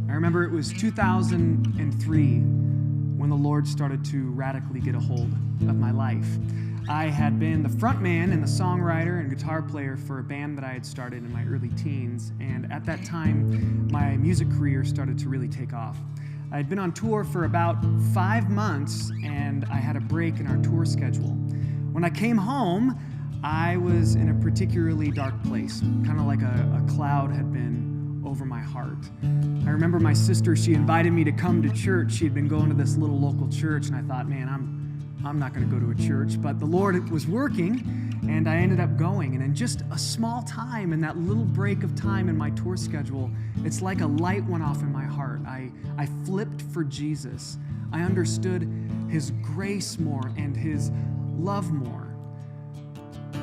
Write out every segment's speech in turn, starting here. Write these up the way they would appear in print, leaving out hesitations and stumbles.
I remember it was 2003 when the Lord started to radically get a hold of my life. I had been the front man and the songwriter and guitar player for a band that I had started in my early teens, and at that time, my music career started to really take off. I had been on tour for about 5 months, and I had a break in our tour schedule. When I came home, I was in a particularly dark place, kind of like a cloud had been over my heart. I remember my sister, she invited me to come to church. She had been going to this little local church, and I thought, man, I'm not going to go to a church. But the Lord was working, and I ended up going. And in just a small time, in that little break of time in my tour schedule, it's like a light went off in my heart. I flipped for Jesus. I understood His grace more and His love more.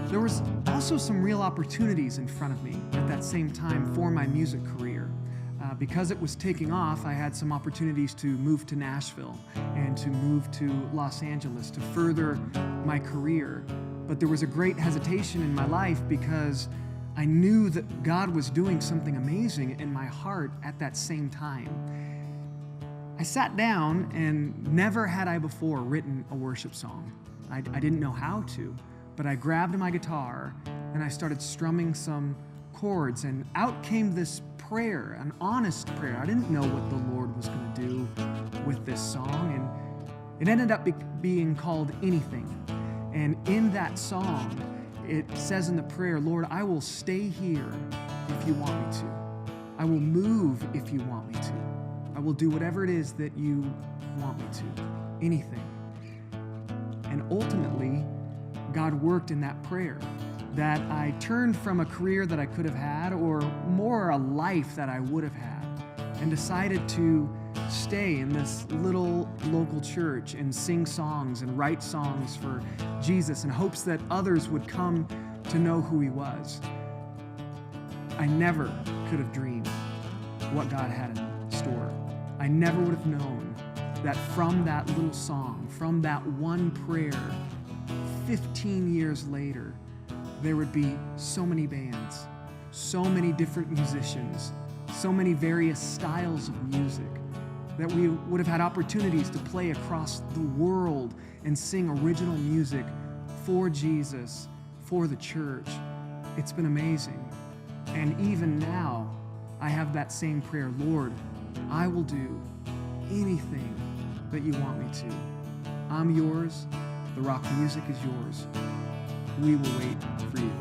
There was also some real opportunities in front of me at that same time for my music career. Because it was taking off, I had some opportunities to move to Nashville and to move to Los Angeles to further my career. But there was a great hesitation in my life because I knew that God was doing something amazing in my heart at that same time. I sat down, and never had I before written a worship song. I didn't know how to, but I grabbed my guitar and I started strumming some chords, and out came this prayer, an honest prayer. I didn't know what the Lord was going to do with this song, and it ended up being called Anything. And in that song, it says in the prayer, Lord, I will stay here if you want me to. I will move if you want me to. I will do whatever it is that you want me to. Anything. And ultimately, God worked in that prayer, that I turned from a career that I could have had, or more a life that I would have had, and decided to stay in this little local church and sing songs and write songs for Jesus in hopes that others would come to know who He was. I never could have dreamed what God had in store. I never would have known that from that little song, from that one prayer, 15 years later, there would be so many bands, so many different musicians, so many various styles of music, that we would have had opportunities to play across the world and sing original music for Jesus, for the church. It's been amazing. And even now, I have that same prayer, Lord, I will do anything that you want me to. I'm yours. The rock music is yours. We will wait for you.